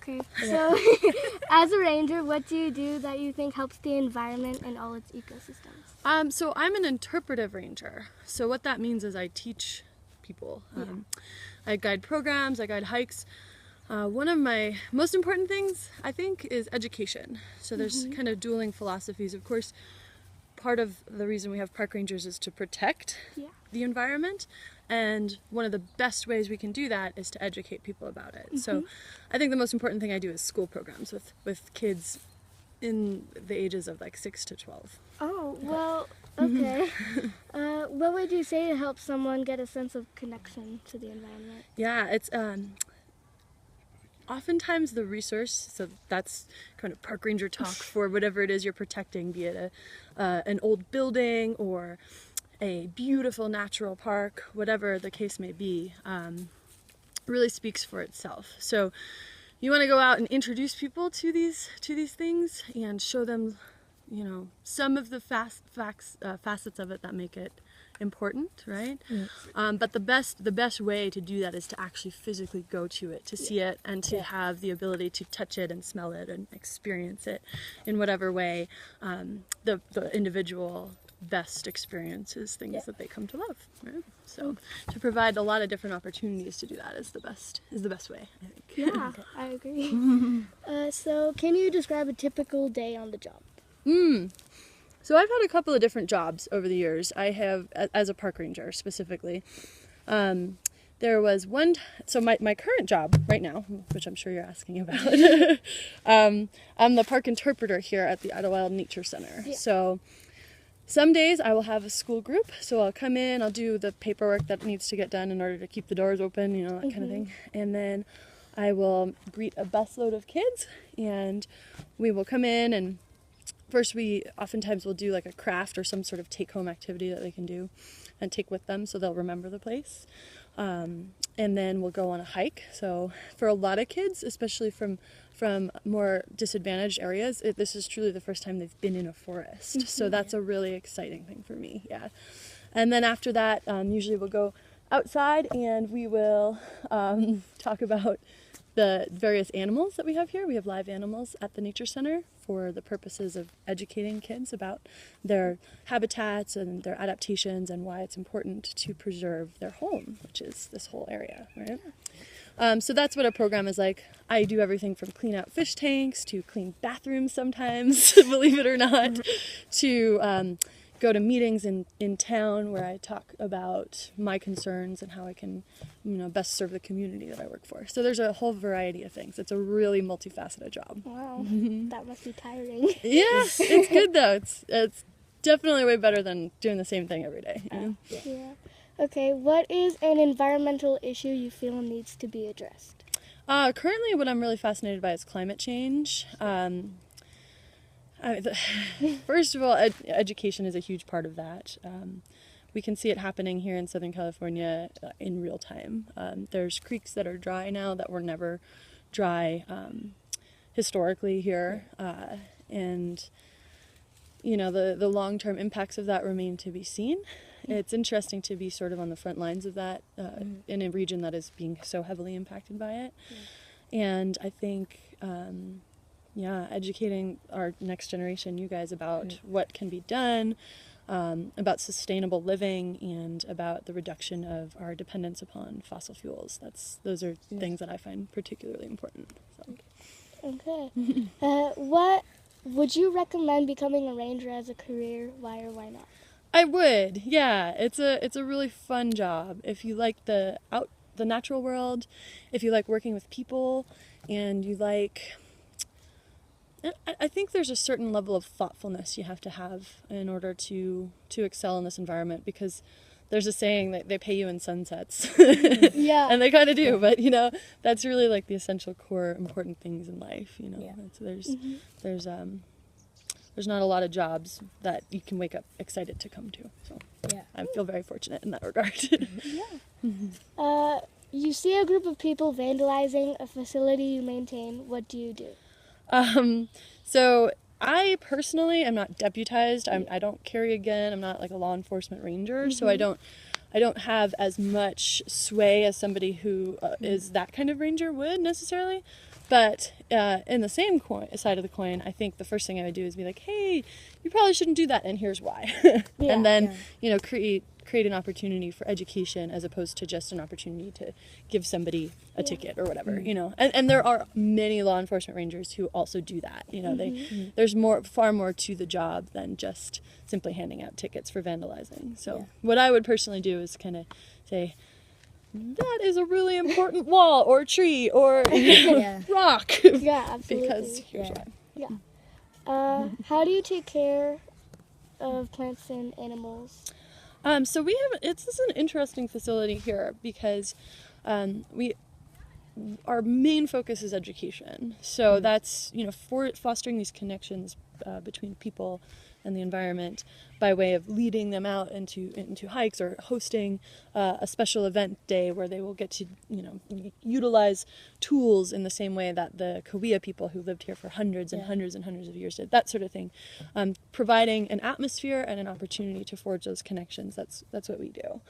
Okay, so as a ranger, what do you do that you think helps the environment and all its ecosystems? So I'm an interpretive ranger. So what that means is I teach people. I guide programs, I guide hikes. One of my most important things, I think, is education. So there's kind of dueling philosophies. Of course, part of the reason we have park rangers is to protect the environment. And one of the best ways we can do that is to educate people about it. So I think the most important thing I do is school programs with kids in the ages of like 6 to 12. Oh, well, okay. What would you say to help someone get a sense of connection to the environment? Yeah, it's oftentimes the resource, so that's kind of park ranger talk for whatever it is you're protecting, be it an old building or a beautiful natural park, whatever the case may be, really speaks for itself. So you want to go out and introduce people to these things and show them, you know, some of the facets of it that make it important, right? But the best way to do that is to actually physically go to it, to see it, and to have the ability to touch it and smell it and experience it in whatever way the individual best experiences things that they come to love, right? So to provide a lot of different opportunities to do that is the best way, I think. Yeah, I agree. So can you describe a typical day on the job? So I've had a couple of different jobs over the years. I have, as a park ranger specifically. There was one, so my current job right now, which I'm sure you're asking about, I'm the park interpreter here at the Idyllwild Nature Center. So some days I will have a school group, so I'll come in, I'll do the paperwork that needs to get done in order to keep the doors open, you know, that kind of thing. And then I will greet a busload of kids, and we will come in, and first we oftentimes will do like a craft or some sort of take-home activity that they can do and take with them so they'll remember the place. And then we'll go on a hike. So for a lot of kids, especially from more disadvantaged areas, this is truly the first time they've been in a forest. So that's a really exciting thing for me, And then after that, usually we'll go outside and we will talk about the various animals that we have here. We have live animals at the Nature Center for the purposes of educating kids about their habitats and their adaptations and why it's important to preserve their home, which is this whole area, right? So that's what a program is like. I do everything from clean out fish tanks to clean bathrooms sometimes, believe it or not, to go to meetings in town where I talk about my concerns and how I can, you know, best serve the community that I work for. So there's a whole variety of things. It's a really multifaceted job. Wow, that must be tiring. Yeah, it's good though. It's definitely way better than doing the same thing every day. You know? Yeah. Okay, what is an environmental issue you feel needs to be addressed? Currently, what I'm really fascinated by is climate change. First of all, education is a huge part of that. We can see it happening here in Southern California in real time. There's creeks that are dry now that were never dry historically here. And, you know, the long-term impacts of that remain to be seen. It's interesting to be sort of on the front lines of that in a region that is being so heavily impacted by it. And I think... educating our next generation, you guys, about what can be done, about sustainable living, and about the reduction of our dependence upon fossil fuels. Those are things that I find particularly important. So. Okay. What would you recommend becoming a ranger as a career? Why or why not? I would. Yeah, it's a really fun job. If you like the natural world, if you like working with people, and you like... I think there's a certain level of thoughtfulness you have to have in order to excel in this environment, because there's a saying that they pay you in sunsets. And they kind of do, but you know, that's really like the essential core important things in life, you know. There's not a lot of jobs that you can wake up excited to come to. So I feel very fortunate in that regard. You see a group of people vandalizing a facility you maintain. What do you do? So I personally am not deputized. I don't carry a gun. I'm not like a law enforcement ranger, so I don't have as much sway as somebody who is that kind of ranger would necessarily. But in the same side of the coin, I think the first thing I would do is be like, hey, you probably shouldn't do that, and here's why. And then, create an opportunity for education as opposed to just an opportunity to give somebody a ticket or whatever, And there are many law enforcement rangers who also do that. There's far more to the job than just simply handing out tickets for vandalizing. So what I would personally do is kind of say, that is a really important wall or tree or rock. Yeah, absolutely. Because here's why. Yeah. How do you take care of plants and animals? So this is an interesting facility here because our main focus is education. So that's, fostering these connections between people and the environment by way of leading them out into hikes or hosting a special event day where they will get to, utilize tools in the same way that the Kauai people who lived here for hundreds and hundreds and hundreds of years did, that sort of thing. Providing an atmosphere and an opportunity to forge those connections, that's what we do.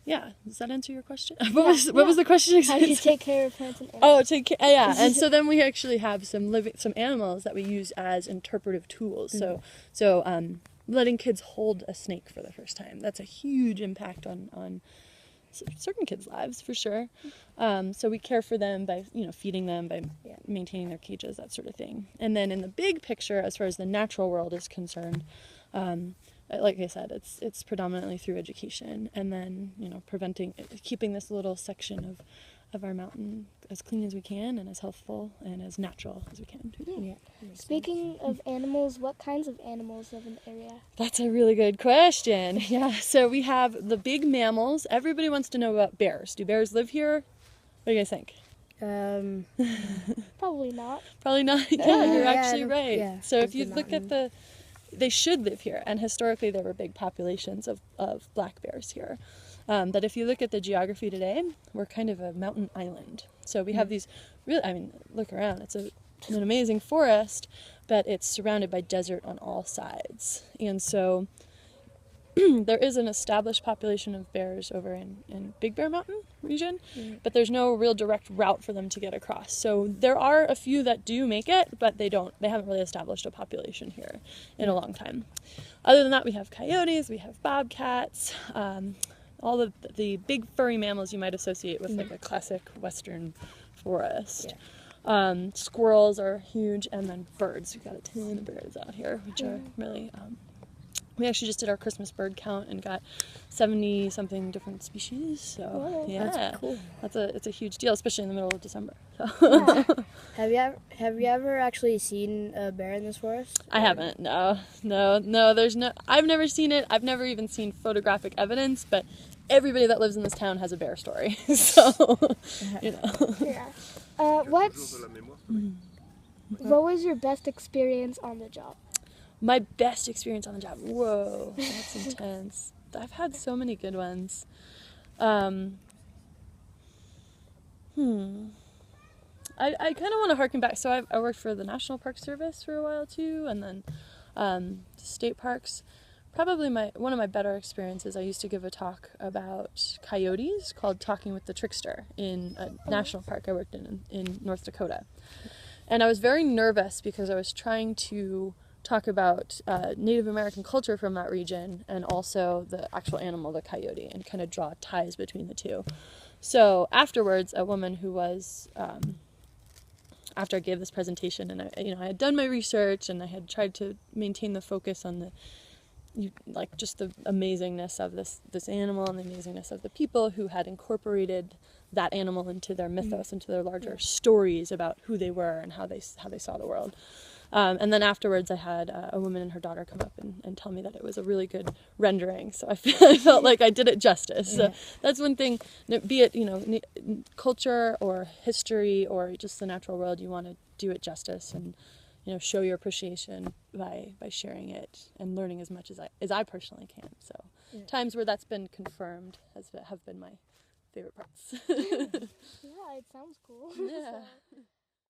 Yeah, does that answer your question? What was the question exactly? How do you take care of plants and animals? And so then we actually have some animals that we use as interpretive tools. So letting kids hold a snake for the first time, that's a huge impact on certain kids' lives for sure. So we care for them by feeding them, by maintaining their cages, that sort of thing. And then in the big picture, as far as the natural world is concerned, like I said, it's predominantly through education, and then keeping this little section of our mountain as clean as we can, and as healthful and as natural as we can too. Yeah. Speaking of animals, what kinds of animals live in the area? That's a really good question. Yeah, so we have the big mammals. Everybody wants to know about bears. Do bears live here? What do you guys think? Probably not. Probably not. Yeah, you're actually right. Yeah, so if you look at they should live here, and historically there were big populations of black bears here. But if you look at the geography today, we're kind of a mountain island. So we have these look around, it's an amazing forest, but it's surrounded by desert on all sides. And so there is an established population of bears over in Big Bear Mountain region, but there's no real direct route for them to get across. So there are a few that do make it, but they haven't really established a population here in a long time. Other than that, we have coyotes, we have bobcats, all of the big furry mammals you might associate with like a classic western forest. Squirrels are huge, and then birds. We've got a ton of birds out here, which are really... we actually just did our Christmas bird count and got 70-something different species. So that's cool. It's a huge deal, especially in the middle of December. So. Have you ever actually seen a bear in this forest? I haven't. No. There's no. I've never seen it. I've never even seen photographic evidence. But everybody that lives in this town has a bear story. So Yeah. What was your best experience on the job? My best experience on the job. Whoa, that's intense. I've had so many good ones. I kind of want to harken back. So I worked for the National Park Service for a while too, and then state parks. Probably one of my better experiences, I used to give a talk about coyotes called Talking with the Trickster in a national park I worked in North Dakota. And I was very nervous because I was trying to talk about Native American culture from that region and also the actual animal, the coyote, and kind of draw ties between the two. So afterwards, a woman who was, after I gave this presentation, and I had done my research and I had tried to maintain the focus on just the amazingness of this animal and the amazingness of the people who had incorporated that animal into their mythos, into their larger stories about who they were and how they saw the world. And then afterwards I had a woman and her daughter come up and tell me that it was a really good rendering. So I felt like I did it justice. So that's one thing, be it, culture or history or just the natural world, you want to do it justice and, show your appreciation by sharing it and learning as much as I personally can. So times where that's been confirmed have been my favorite parts. Yeah, it sounds cool. Yeah. So.